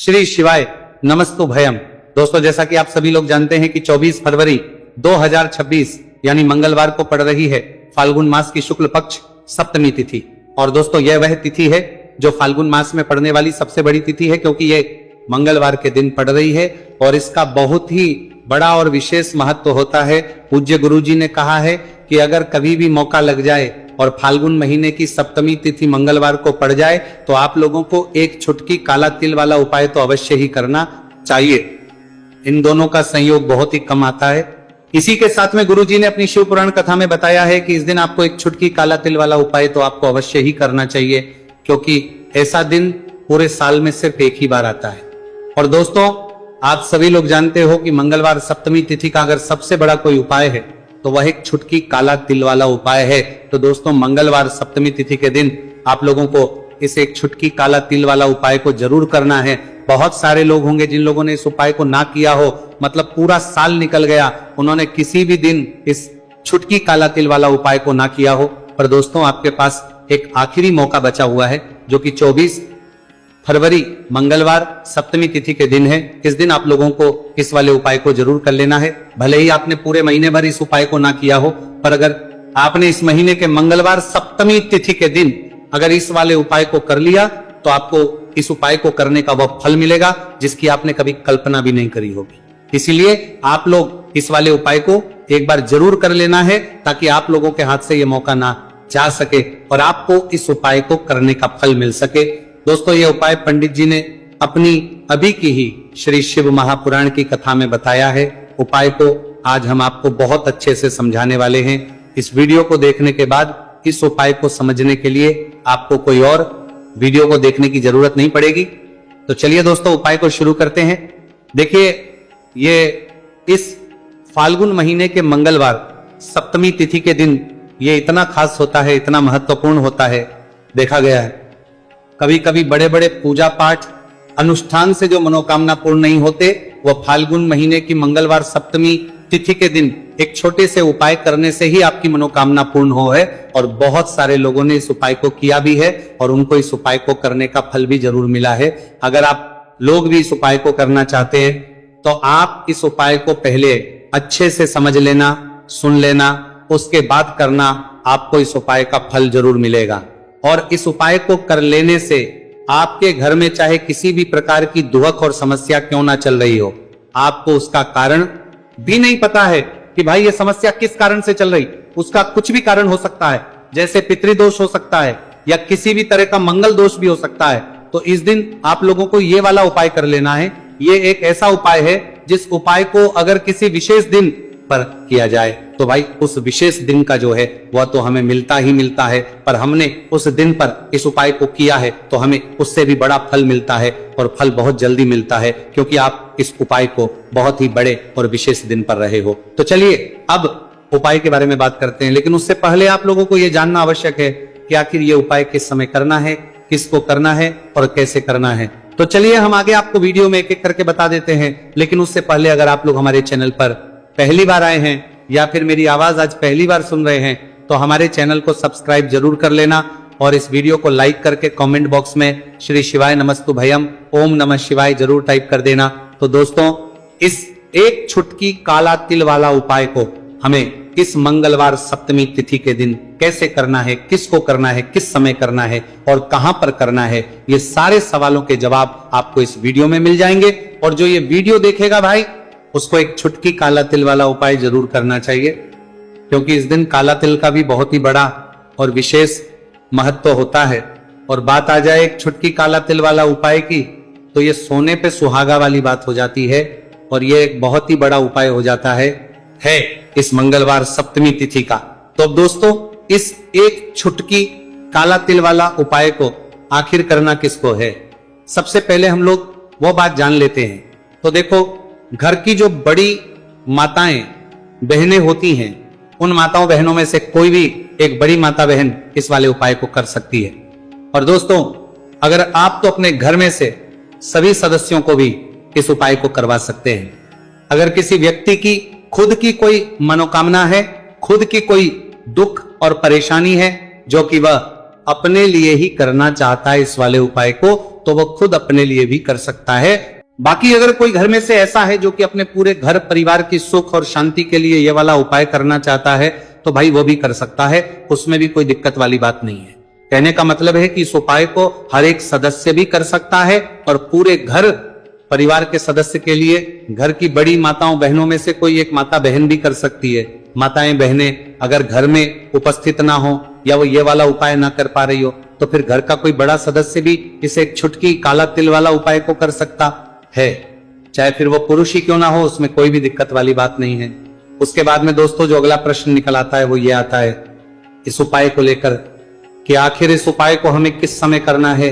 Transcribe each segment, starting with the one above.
श्री शिवाय नमस्तु भयम। दोस्तों, जैसा कि आप सभी लोग जानते हैं कि 24 फरवरी 2026 यानी मंगलवार को पड़ रही है फाल्गुन मास की शुक्ल पक्ष सप्तमी तिथि। और दोस्तों, यह वह तिथि है जो फाल्गुन मास में पड़ने वाली सबसे बड़ी तिथि है, क्योंकि ये मंगलवार के दिन पड़ रही है और इसका बहुत ही बड़ा और विशेष महत्व होता है। पूज्य गुरुजी ने कहा है कि अगर कभी भी मौका लग जाए और फाल्गुन महीने की सप्तमी तिथि मंगलवार को पड़ जाए तो आप लोगों को एक छुटकी काला तिल वाला उपाय तो अवश्य ही करना चाहिए। इन दोनों का संयोग बहुत ही कम आता है। इसी के साथ में गुरुजी ने अपनी शिव पुराण कथा में बताया है कि इस दिन आपको एक छुटकी काला तिल वाला उपाय तो आपको अवश्य ही करना चाहिए, क्योंकि ऐसा दिन पूरे साल में सिर्फ एक ही बार आता है। और दोस्तों, आप सभी लोग जानते हो कि मंगलवार सप्तमी तिथि का अगर सबसे बड़ा कोई उपाय है तो वह एक छुटकी काला तिल वाला उपाय है। तो दोस्तों, मंगलवार सप्तमी तिथि के दिन आप लोगों को इस एक छुटकी काला तिल वाला उपाय को जरूर करना है। बहुत सारे लोग होंगे जिन लोगों ने इस उपाय को ना किया हो, मतलब पूरा साल निकल गया, उन्होंने किसी भी दिन इस छुटकी काला तिल वाला उपाय को ना किया हो। पर दोस्तों, आपके पास एक आखिरी मौका बचा हुआ है, जो कि 24 फरवरी मंगलवार सप्तमी तिथि के दिन है। इस दिन आप लोगों को इस वाले उपाय को जरूर कर लेना है। भले ही आपने पूरे महीने भर इस उपाय को ना किया हो, पर अगर आपने इस महीने के मंगलवार सप्तमी तिथि के दिन अगर इस वाले उपाय को कर लिया तो आपको इस उपाय को करने का वह फल मिलेगा जिसकी आपने कभी कल्पना भी नहीं करी होगी। इसीलिए आप लोग इस वाले उपाय को एक बार जरूर कर लेना है, ताकि आप लोगों के हाथ से यह मौका ना जा सके और आपको इस उपाय को करने का फल मिल सके। दोस्तों, यह उपाय पंडित जी ने अपनी अभी की ही श्री शिव महापुराण की कथा में बताया है। उपाय को आज हम आपको बहुत अच्छे से समझाने वाले हैं। इस वीडियो को देखने के बाद इस उपाय को समझने के लिए आपको कोई और वीडियो को देखने की जरूरत नहीं पड़ेगी। तो चलिए दोस्तों, उपाय को शुरू करते हैं। देखिए, ये इस फाल्गुन महीने के मंगलवार सप्तमी तिथि के दिन ये इतना खास होता है, इतना महत्वपूर्ण होता है। देखा गया है कभी कभी बड़े बड़े पूजा पाठ अनुष्ठान से जो मनोकामना पूर्ण नहीं होते, वह फाल्गुन महीने की मंगलवार सप्तमी तिथि के दिन एक छोटे से उपाय करने से ही आपकी मनोकामना पूर्ण हो है। और बहुत सारे लोगों ने इस उपाय को किया भी है और उनको इस उपाय को करने का फल भी जरूर मिला है। अगर आप लोग भी इस उपाय को करना चाहते हैं तो आप इस उपाय को पहले अच्छे से समझ लेना, सुन लेना, उसके बाद करना, आपको इस उपाय का फल जरूर मिलेगा। और इस उपाय को कर लेने से आपके घर में चाहे किसी भी प्रकार की दुहक और समस्या क्यों ना चल रही हो, आपको उसका कारण भी नहीं पता है कि भाई ये समस्या किस कारण से चल रही, उसका कुछ भी कारण हो सकता है, जैसे पितृदोष हो सकता है या किसी भी तरह का मंगल दोष भी हो सकता है। तो इस दिन आप लोगों को ये वाला उपाय कर लेना है। ये एक ऐसा उपाय है जिस उपाय को अगर किसी विशेष दिन पर किया जाए तो भाई उस विशेष दिन का जो है वह तो हमें मिलता ही मिलता है, पर हमने उस दिन पर इस उपाय को किया है तो हमें उससे भी बड़ा फल मिलता है और फल बहुत जल्दी मिलता है, क्योंकि आप इस उपाय को बहुत ही बड़े और विशेष दिन पर रहे हो। तो चलिए अब उपाय के बारे में बात करते हैं, लेकिन उससे पहले आप लोगों को यह जानना आवश्यक है कि आखिर ये उपाय किस समय करना है, किसको करना है और कैसे करना है। तो चलिए हम आगे आपको वीडियो में एक एक करके बता देते हैं। लेकिन उससे पहले अगर आप लोग हमारे चैनल पर पहली बार आए हैं या फिर मेरी आवाज आज पहली बार सुन रहे हैं तो हमारे चैनल को सब्सक्राइब जरूर कर लेना और इस वीडियो को लाइक करके कमेंट बॉक्स में श्री शिवाय नमस्तु भयम ओम नमः शिवाय जरूर टाइप कर देना। तो दोस्तों, इस एक छुटकी काला तिल वाला उपाय को हमें इस मंगलवार सप्तमी तिथि के दिन कैसे करना है, किसको करना है, किस समय करना है और कहां पर करना है, ये सारे सवालों के जवाब आपको इस वीडियो में मिल जाएंगे। और जो ये वीडियो देखेगा भाई, उसको एक छुटकी काला तिल वाला उपाय जरूर करना चाहिए, क्योंकि इस दिन काला तिल का भी बहुत ही बड़ा और विशेष महत्व होता है। और बात आ जाए एक छुटकी काला तिल वाला उपाय की, तो ये सोने पे सुहागा वाली बात हो जाती है और ये एक बहुत ही बड़ा उपाय हो जाता है इस मंगलवार सप्तमी तिथि का। तो दोस्तों, इस एक छुटकी काला तिल वाला उपाय को आखिर करना किसको है, सबसे पहले हम लोग वो बात जान लेते हैं। तो देखो, घर की जो बड़ी माताएं बहनें होती हैं, उन माताओं बहनों में से कोई भी एक बड़ी माता बहन इस वाले उपाय को कर सकती है। और दोस्तों, अगर आप तो अपने घर में से सभी सदस्यों को भी इस उपाय को करवा सकते हैं। अगर किसी व्यक्ति की खुद की कोई मनोकामना है, खुद की कोई दुख और परेशानी है जो कि वह अपने लिए ही करना चाहता है इस वाले उपाय को, तो वो खुद अपने लिए भी कर सकता है। बाकी अगर कोई घर में से ऐसा है जो कि अपने पूरे घर परिवार की सुख और शांति के लिए ये वाला उपाय करना चाहता है, तो भाई वो भी कर सकता है, उसमें भी कोई दिक्कत वाली बात नहीं है। कहने का मतलब है कि इस उपाय को हर एक सदस्य भी कर सकता है और पूरे घर परिवार के सदस्य के लिए घर की बड़ी माताओं बहनों में से कोई एक माता बहन भी कर सकती है। माताएं बहनें अगर घर में उपस्थित ना हो या वो ये वाला उपाय ना कर पा रही हो, तो फिर घर का कोई बड़ा सदस्य भी इसे एक छुटकी काला तिल वाला उपाय को कर सकता है, चाहे फिर वो पुरुष ही क्यों ना हो, उसमें कोई भी दिक्कत वाली बात नहीं है। उसके बाद में दोस्तों जो अगला प्रश्न निकल आता है वो ये आता है इस उपाय को लेकर कि आखिर इस उपाय को हमें किस समय करना है,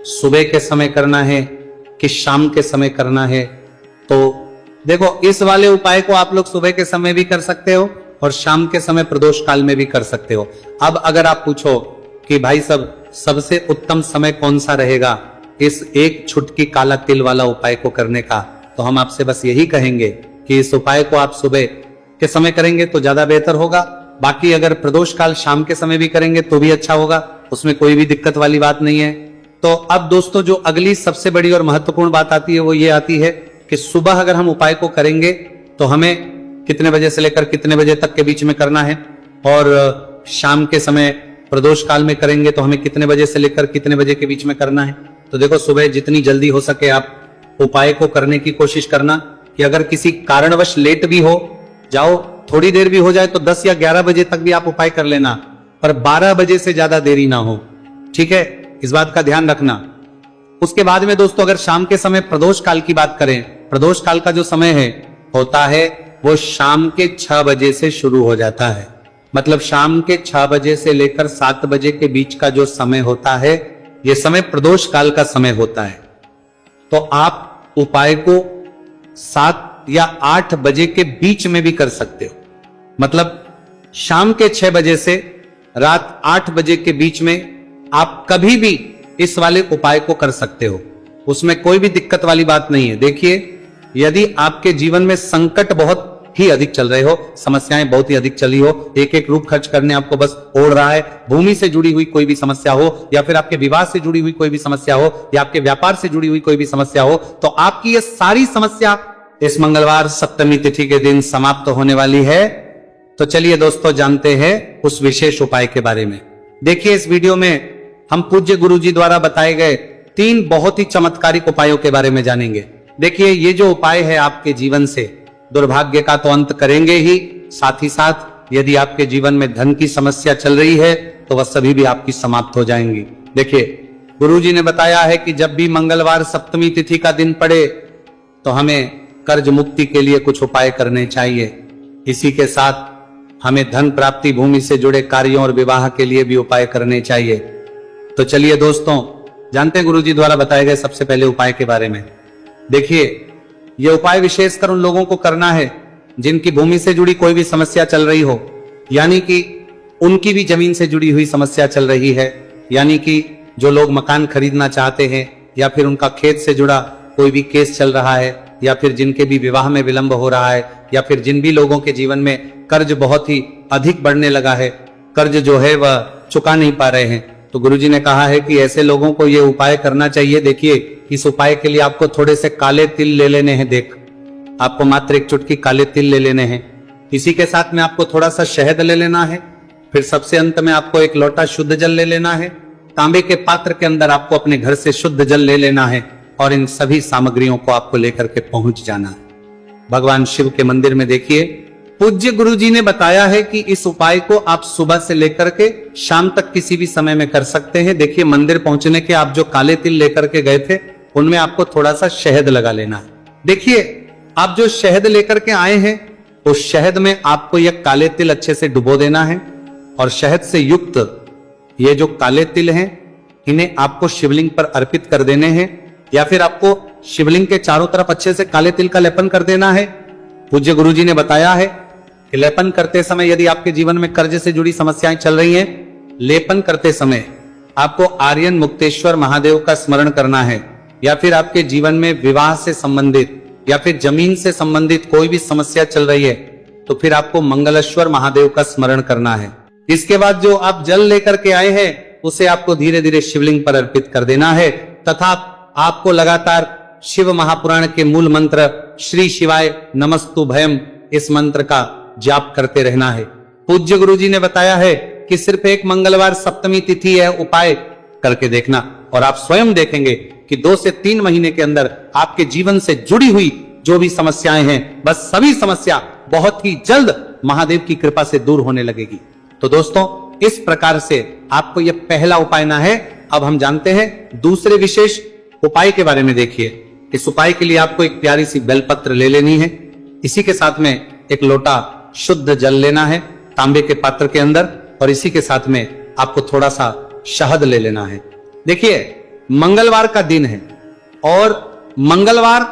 सुबह के समय करना है कि शाम के समय करना है। तो देखो, इस वाले उपाय को आप लोग सुबह के समय भी कर सकते हो और शाम के समय प्रदोष काल में भी कर सकते हो। अब अगर आप पूछो कि भाई सबसे उत्तम समय कौन सा रहेगा इस एक छुटकी काला तिल वाला उपाय को करने का, तो हम आपसे बस यही कहेंगे कि इस उपाय को आप सुबह के समय करेंगे तो ज्यादा बेहतर होगा। बाकी अगर प्रदोष काल शाम के समय भी करेंगे तो भी अच्छा होगा, उसमें कोई भी दिक्कत वाली बात नहीं है। तो अब दोस्तों जो अगली सबसे बड़ी और महत्वपूर्ण बात आती है वो ये आती है कि सुबह अगर हम उपाय को करेंगे तो हमें कितने बजे से लेकर कितने बजे तक के बीच में करना है, और शाम के समय प्रदोष काल में करेंगे तो हमें कितने बजे से लेकर कितने बजे के बीच में करना है। तो देखो, सुबह जितनी जल्दी हो सके आप उपाय को करने की कोशिश करना कि अगर किसी कारणवश लेट भी हो जाओ, थोड़ी देर भी हो जाए तो 10 या 11 बजे तक भी आप उपाय कर लेना, पर 12 बजे से ज्यादा देरी ना हो, ठीक है, इस बात का ध्यान रखना। उसके बाद में दोस्तों अगर शाम के समय प्रदोष काल की बात करें, प्रदोष काल का जो समय है होता है वो शाम के 6 बजे से शुरू हो जाता है। मतलब शाम के 6 बजे से लेकर 7 बजे के बीच का जो समय होता है ये समय प्रदोष काल का समय होता है। तो आप उपाय को 7 या 8 बजे के बीच में भी कर सकते हो। मतलब शाम के 6 बजे से रात 8 बजे के बीच में आप कभी भी इस वाले उपाय को कर सकते हो, उसमें कोई भी दिक्कत वाली बात नहीं है। देखिए, यदि आपके जीवन में संकट बहुत ही अधिक चल रहे हो, समस्याएं बहुत ही अधिक चली हो, एक एक रूप खर्च करने आपको बस ओढ़ रहा है, भूमि से जुड़ी हुई कोई भी समस्या हो या फिर आपके विवाह से जुड़ी हुई कोई भी समस्या हो या आपके व्यापार से जुड़ी हुई कोई भी समस्या हो, तो आपकी ये सारी समस्या इस मंगलवार सप्तमी तिथि के दिन समाप्त होने वाली है। तो चलिए दोस्तों जानते हैं उस विशेष उपाय के बारे में। देखिए, इस वीडियो में हम पूज्य गुरुजी द्वारा बताए गए 3 बहुत ही चमत्कारिक उपायों के बारे में जानेंगे। देखिए, ये जो उपाय है आपके जीवन से दुर्भाग्य का तो अंत करेंगे ही, साथ ही साथ यदि आपके जीवन में धन की समस्या चल रही है तो वह सभी भी आपकी समाप्त हो जाएंगी। देखिए, गुरुजी ने बताया है कि जब भी मंगलवार सप्तमी तिथि का दिन पड़े तो हमें कर्ज मुक्ति के लिए कुछ उपाय करने चाहिए। इसी के साथ हमें धन प्राप्ति, भूमि से जुड़े कार्यों और विवाह के लिए भी उपाय करने चाहिए। तो चलिए दोस्तों जानते हैं गुरुजी द्वारा बताए गए सबसे पहले उपाय के बारे में। देखिए, यह उपाय विशेषकर उन लोगों को करना है जिनकी भूमि से जुड़ी कोई भी समस्या चल रही हो, यानी कि उनकी भी जमीन से जुड़ी हुई समस्या चल रही है, यानी कि जो लोग मकान खरीदना चाहते हैं या फिर उनका खेत से जुड़ा कोई भी केस चल रहा है, या फिर जिनके भी विवाह में विलंब हो रहा है, या फिर जिन भी लोगों के जीवन में कर्ज बहुत ही अधिक बढ़ने लगा है, कर्ज जो है वह चुका नहीं पा रहे हैं, तो गुरुजी ने कहा है कि ऐसे लोगों को यह उपाय करना चाहिए। देखिए, इस उपाय के लिए आपको थोड़े से काले तिल ले लेने हैं। देख, आपको मात्र एक चुटकी काले तिल ले लेने हैं। इसी के साथ में आपको थोड़ा सा शहद ले लेना है। फिर सबसे अंत में आपको एक लोटा शुद्ध जल ले लेना है। तांबे के पात्र के अंदर आपको अपने घर से शुद्ध जल ले लेना है और इन सभी सामग्रियों को आपको लेकर के पहुंच जाना है भगवान शिव के मंदिर में। देखिए, पूज्य गुरुजी ने बताया है कि इस उपाय को आप सुबह से लेकर के शाम तक किसी भी समय में कर सकते हैं। देखिए, मंदिर पहुंचने के आप जो काले तिल लेकर के गए थे उनमें आपको थोड़ा सा शहद लगा लेना है। देखिए, आप जो शहद लेकर के आए हैं उस शहद में आपको यह काले तिल अच्छे से डुबो देना है और शहद से युक्त ये जो काले तिल हैं इन्हें आपको शिवलिंग पर अर्पित कर देने हैं, या फिर आपको शिवलिंग के चारों तरफ अच्छे से काले तिल का लेपन कर देना है। पूज्य गुरुजी ने बताया है कि लेपन करते समय यदि आपके जीवन में कर्ज से जुड़ी समस्याएं चल रही हैं, लेपन करते समय आपको आर्यन मुक्तेश्वर महादेव का स्मरण करना है, या फिर आपके जीवन में विवाह से संबंधित या फिर जमीन से संबंधित कोई भी समस्या चल रही है तो फिर आपको मंगलेश्वर महादेव का स्मरण करना है। इसके बाद जो आप जल लेकर के आए हैं उसे आपको धीरे धीरे शिवलिंग पर अर्पित कर देना है, तथा आपको लगातार शिव महापुराण के मूल मंत्र श्री शिवाय नमस्तु भयम इस मंत्र का जाप करते रहना है। पूज्य गुरु जी ने बताया है कि सिर्फ एक मंगलवार सप्तमी तिथि है, उपाय करके देखना और आप स्वयं देखेंगे कि 2 से 3 महीने के अंदर आपके जीवन से जुड़ी हुई जो भी समस्याएं हैं, बस सभी समस्या बहुत ही जल्द महादेव की कृपा से दूर होने लगेगी। तो दोस्तों, इस प्रकार से आपको यह पहला उपाय ना है। अब हम जानते हैं दूसरे विशेष उपाय के बारे में। देखिए, इस उपाय के लिए आपको एक प्यारी सी बेलपत्र ले लेनी है। इसी के साथ में एक लोटा शुद्ध जल लेना है तांबे के पात्र के अंदर, और इसी के साथ में आपको थोड़ा सा शहद ले लेना है। देखिए, मंगलवार का दिन है और मंगलवार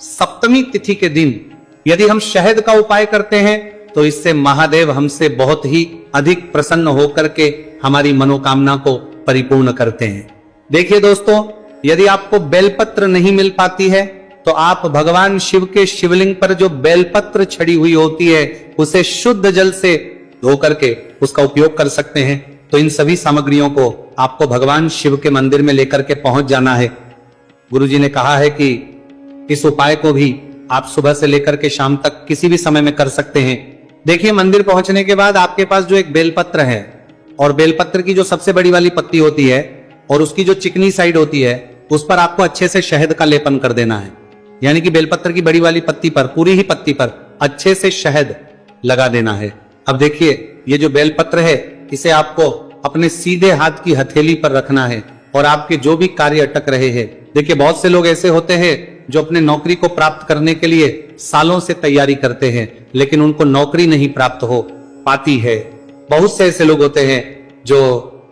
सप्तमी तिथि के दिन यदि हम शहद का उपाय करते हैं तो इससे महादेव हमसे बहुत ही अधिक प्रसन्न होकर के हमारी मनोकामना को परिपूर्ण करते हैं। देखिए दोस्तों, यदि आपको बेलपत्र नहीं मिल पाती है तो आप भगवान शिव के शिवलिंग पर जो बेलपत्र छड़ी हुई होती है उसे शुद्ध जल से धो करके उसका उपयोग कर सकते हैं। तो इन सभी सामग्रियों को आपको भगवान शिव के मंदिर में लेकर के पहुंच जाना है। गुरुजी ने कहा है कि इस उपाय को भी आप सुबह से लेकर के शाम तक किसी भी समय में कर सकते हैं। देखिए, मंदिर पहुंचने के बाद आपके पास जो एक बेलपत्र है और बेलपत्र की जो सबसे बड़ी वाली पत्ती होती है और उसकी जो चिकनी साइड होती है उस पर आपको अच्छे से शहद का लेपन कर देना है। यानी कि बेलपत्र की बड़ी वाली पत्ती पर, पूरी ही पत्ती पर अच्छे से शहद लगा देना है। अब देखिए, ये जो बेलपत्र है इसे आपको अपने सीधे हाथ की हथेली पर रखना है और आपके जो भी कार्य अटक रहे हैं। देखिए, बहुत से लोग ऐसे होते हैं जो अपने नौकरी को प्राप्त करने के लिए सालों से तैयारी करते हैं लेकिन उनको नौकरी नहीं प्राप्त हो पाती है। बहुत से ऐसे लोग होते हैं जो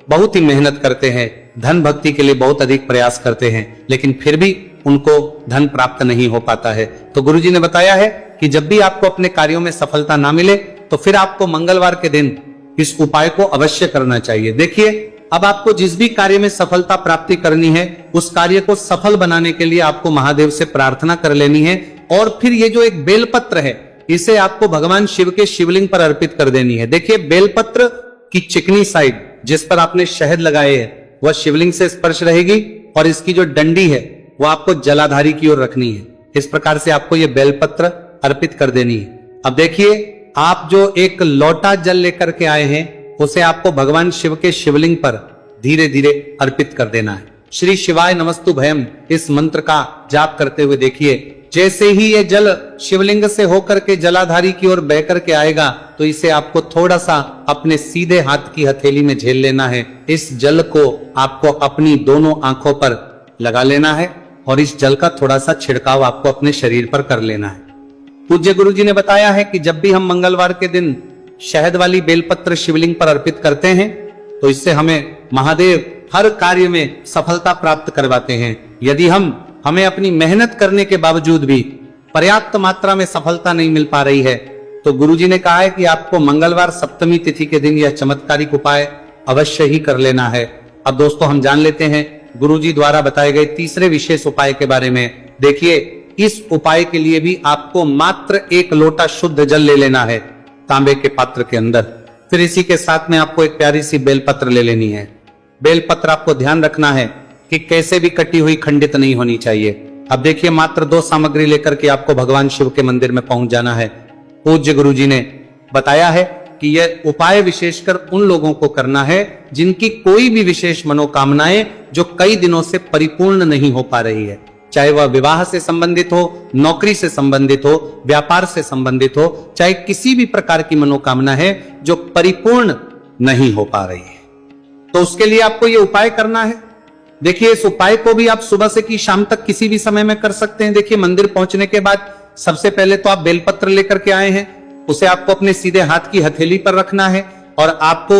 बहुत ही मेहनत करते हैं, धन भक्ति के लिए बहुत अधिक प्रयास करते हैं लेकिन फिर भी उनको धन प्राप्त नहीं हो पाता है। तो गुरुजी ने बताया है कि जब भी आपको अपने कार्यों में सफलता ना मिले तो फिर आपको मंगलवार के दिन इस उपाय को अवश्य करना चाहिए। देखिए, अब आपको जिस भी कार्य में सफलता प्राप्ति करनी है उस कार्य को सफल बनाने के लिए आपको महादेव से प्रार्थना कर लेनी है और फिर ये जो एक बेलपत्र है इसे आपको भगवान शिव के शिवलिंग पर अर्पित कर देनी है। देखिए, बेलपत्र की चिकनी साइड जिस पर आपने शहद लगाए है वह शिवलिंग से स्पर्श रहेगी और इसकी जो डंडी है वो आपको जलाधारी की ओर रखनी है। इस प्रकार से आपको ये बेलपत्र अर्पित कर देनी है। अब देखिए, आप जो एक लोटा जल लेकर के आए हैं उसे आपको भगवान शिव के शिवलिंग पर धीरे धीरे अर्पित कर देना है। श्री शिवाय नमस्तु भयम इस मंत्र का जाप करते हुए देखिए, जैसे ही ये जल शिवलिंग से होकर के जलाधारी की ओर बह करके आएगा तो इसे आपको थोड़ा सा अपने सीधे हाथ की हथेली में झेल लेना है। इस जल को आपको अपनी दोनों आंखों पर लगा लेना है और इस जल का थोड़ा सा छिड़काव आपको अपने शरीर पर कर लेना है। पूज्य गुरु जी ने बताया है कि जब भी हम मंगलवार के दिन शहद वाली बेलपत्र शिवलिंग पर अर्पित करते हैं तो इससे हमें महादेव हर कार्य में सफलता प्राप्त करवाते हैं। यदि हमें अपनी मेहनत करने के बावजूद भी पर्याप्त मात्रा में सफलता नहीं मिल पा रही है तो गुरुजी ने कहा है कि आपको मंगलवार सप्तमी तिथि के दिन यह चमत्कारिक उपाय अवश्य ही कर लेना है। अब दोस्तों, हम जान लेते हैं गुरुजी द्वारा बताए गए तीसरे विशेष उपाय के बारे में। देखिए, इस उपाय के लिए भी आपको मात्र 1 लोटा शुद्ध जल ले लेना है तांबे के पात्र के अंदर। फिर इसी के साथ में आपको एक प्यारी सी बेलपत्र ले लेनी है। बेलपत्र आपको ध्यान रखना है कि कैसे भी कटी हुई खंडित नहीं होनी चाहिए। अब देखिए, मात्र 2 सामग्री लेकर के आपको भगवान शिव के मंदिर में पहुंच जाना है। पूज्य गुरुजी ने बताया है कि यह उपाय विशेषकर उन लोगों को करना है जिनकी कोई भी विशेष मनोकामनाएं जो कई दिनों से परिपूर्ण नहीं हो पा रही है, चाहे वह विवाह से संबंधित हो, नौकरी से संबंधित हो, व्यापार से संबंधित हो, चाहे किसी भी प्रकार की मनोकामना है जो परिपूर्ण नहीं हो पा रही है, तो उसके लिए आपको यह उपाय करना है। देखिए, इस उपाय को भी आप सुबह से की शाम तक किसी भी समय में कर सकते हैं। देखिए, मंदिर पहुंचने के बाद सबसे पहले तो आप बेलपत्र लेकर के आए हैं, उसे आपको अपने सीधे हाथ की हथेली पर रखना है और आपको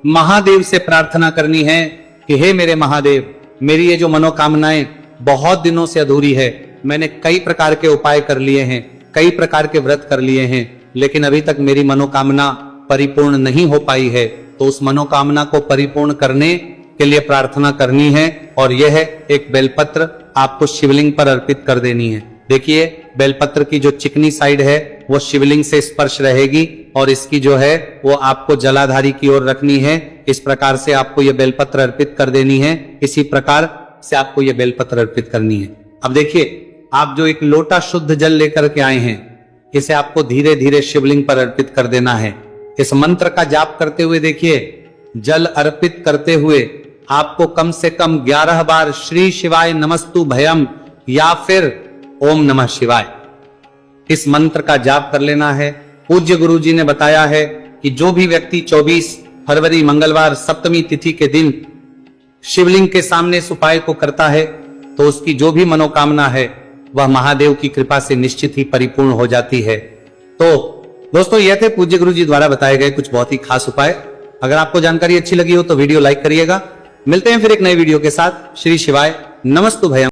महादेव से प्रार्थना करनी है कि हे मेरे महादेव, मेरी ये जो मनोकामनाएं बहुत दिनों से अधूरी है, मैंने कई प्रकार के उपाय कर लिए हैं, कई प्रकार के व्रत कर लिए हैं, लेकिन अभी तक मेरी मनोकामना परिपूर्ण नहीं हो पाई है, तो उस मनोकामना को परिपूर्ण करने के लिए प्रार्थना करनी है और यह एक बेलपत्र आपको शिवलिंग पर अर्पित कर देनी है। देखिए, बेलपत्र की जो चिकनी साइड है वो शिवलिंग से स्पर्श रहेगी और इसकी जो है वो आपको जलाधारी की ओर रखनी है। इस प्रकार से आपको यह बेलपत्र अर्पित कर देनी है। इसी प्रकार से आपको यह बेलपत्र अर्पित करनी है। अब देखिए, आप जो एक लोटा शुद्ध जल लेकर के आए हैं, इसे आपको धीरे धीरे शिवलिंग पर अर्पित कर देना है। इस मंत्र का जाप करते हुए देखिए, जल अर्पित करते हुए आपको कम से कम 11 बार श्री शिवाय नमस्तु भयम या फिर ओम नमः शिवाय इस मंत्र का जाप कर लेना है। पूज्य गुरु जी ने बताया है कि जो भी व्यक्ति 24 फरवरी मंगलवार सप्तमी तिथि के दिन शिवलिंग के सामने इस उपाय को करता है तो उसकी जो भी मनोकामना है वह महादेव की कृपा से निश्चित ही परिपूर्ण हो जाती है। तो दोस्तों, यह थे पूज्य गुरु जी द्वारा बताए गए कुछ बहुत ही खास उपाय। अगर आपको जानकारी अच्छी लगी हो तो वीडियो लाइक करिएगा। मिलते हैं फिर एक नए वीडियो के साथ। श्री शिवाय नमस्तु भयम।